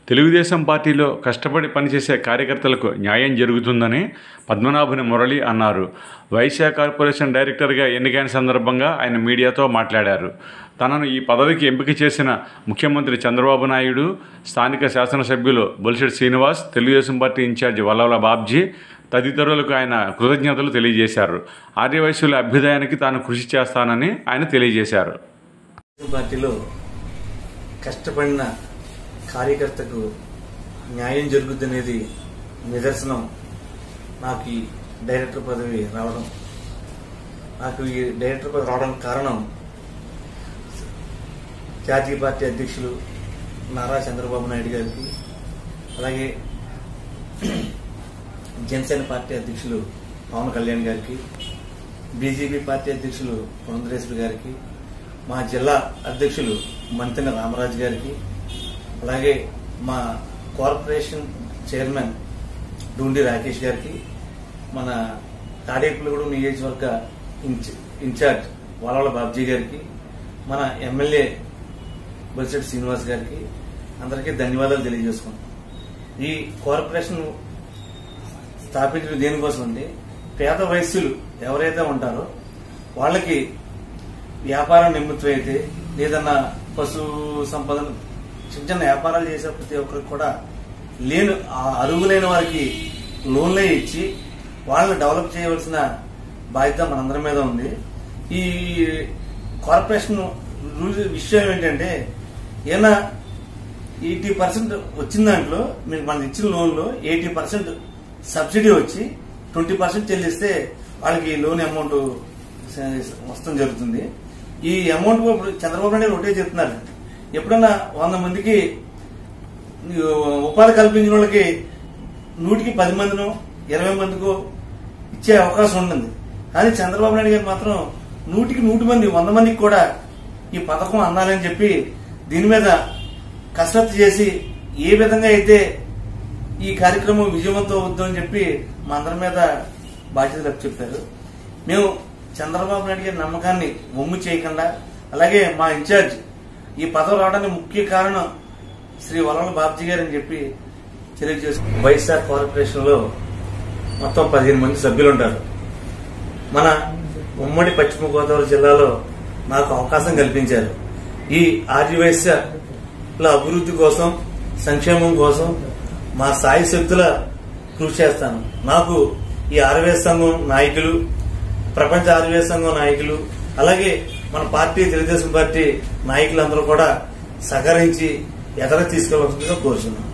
తెలుగుదేశం పార్టీలో కష్టపడి పనిచేసే కార్యకర్తలకు న్యాయం జరుగుతుందని పద్మనాభుని మురళి అన్నారు. వైశ్య కార్పొరేషన్ డైరెక్టర్గా ఎన్నికైన సందర్భంగా ఆయన మీడియాతో మాట్లాడారు. తనను ఈ పదవికి ఎంపిక చేసిన ముఖ్యమంత్రి చంద్రబాబు నాయుడు, స్థానిక శాసనసభ్యులు బొలిశెట్టి శ్రీనివాస్, తెలుగుదేశం పార్టీ ఇన్ఛార్జి వల్లభ బాబ్జీ తదితరులకు ఆయన కృతజ్ఞతలు తెలియజేశారు. ఆర్యవైశ్యుల అభ్యుదయానికి తాను కృషి చేస్తానని ఆయన తెలియజేశారు. పార్టీలో కష్టపడిన కార్యకర్తకు న్యాయం జరుగుద్దనేది నిదర్శనం. నాకు ఈ డైరెక్టర్ పదవి రావడం, కారణం జాతీయ పార్టీ అధ్యక్షులు నారా చంద్రబాబు నాయుడు గారికి, అలాగే జనసేన పార్టీ అధ్యక్షులు పవన్ కళ్యాణ్ గారికి, బీజేపీ పార్టీ అధ్యక్షులు పురంధరేశ్వరి గారికి, మా జిల్లా అధ్యక్షులు మంతెన రామరాజు గారికి, అలాగే మా కార్పొరేషన్ చైర్మన్ డూండి రాకేష్ గారికి, మన తాడేపల్లిగూడెం నియోజకవర్గ ఇన్ఛార్జ్ వల్లభ బాబ్జీ గారికి, మన ఎమ్మెల్యే బొలిశెట్టి శ్రీనివాస్ గారికి అందరికీ ధన్యవాదాలు తెలియజేసుకున్నాం. ఈ కార్పొరేషన్ స్థాపించడం దేనికోసం అంటే పేద వైశ్యులు ఎవరైతే ఉంటారో వాళ్ళకి వ్యాపారం నిమిత్తం అయితే లేదన్నా పశు సంపదను చిన్న చిన్న వ్యాపారాలు చేసే ప్రతి ఒక్కరికి కూడా అరుగులేని వారికి లోన్లే ఇచ్చి వాళ్ళని డెవలప్ చేయవలసిన బాధ్యత మనందరి మీద ఉంది. ఈ కార్పొరేషన్ విషయం ఏంటంటే ఏమైనా 80% వచ్చిన దాంట్లో మీకు మనకి ఇచ్చిన లోన్లో 80% సబ్సిడీ వచ్చి 20% చెల్లిస్తే వాళ్ళకి లోన్ అమౌంట్ వస్తాం జరుగుతుంది. ఈ అమౌంట్ చంద్రబాబు నాయుడు ఒకటే చెప్తున్నారు, ఎప్పుడన్నా 100 మందికి ఉపాధి కల్పించిన వాళ్ళకి 100కి 10 మందినో 20 మందికో ఇచ్చే అవకాశం ఉంటుంది. కానీ చంద్రబాబు నాయుడు గారు మాత్రం 100కి 100 మంది 100 మందికి కూడా ఈ పథకం అందాలని చెప్పి దీని మీద కసరత్తు చేసి ఏ విధంగా అయితే ఈ కార్యక్రమం విజయవంతం అవుతుందని చెప్పి మా అందరి మీద బాధ్యతలు చెప్పారు. మేము చంద్రబాబు నాయుడు గారి నమ్మకాన్ని వమ్ము చేయకుండా, అలాగే మా ఇన్ఛార్జ్ ఈ పదవి రావడానికి ముఖ్య కారణం శ్రీ వల్లభ బాబ్జీ గారు అని చెప్పి తెలియజేసుకున్నాం. వైఎస్ఆర్ కార్పొరేషన్ లో మొత్తం 15 మంది సభ్యులు ఉంటారు. మన ఉమ్మడి పశ్చిమ గోదావరి జిల్లాలో నాకు అవకాశం కల్పించారు. ఈ ఆర్యవైశ్యుల అభివృద్ధి కోసం, సంక్షేమం కోసం మా సాయి శక్తుల కృషి చేస్తాను. నాకు ఈ ఆర్యవైశ్య సంఘం నాయకులు, ప్రపంచ ఆర్యవైశ్య సంఘం నాయకులు, అలాగే మన పార్టీ తెలుగుదేశం పార్టీ నాయకులందరూ కూడా సహకరించి ఎదర తీసుకెళ్లవలసిందిగా కోరుతున్నాను.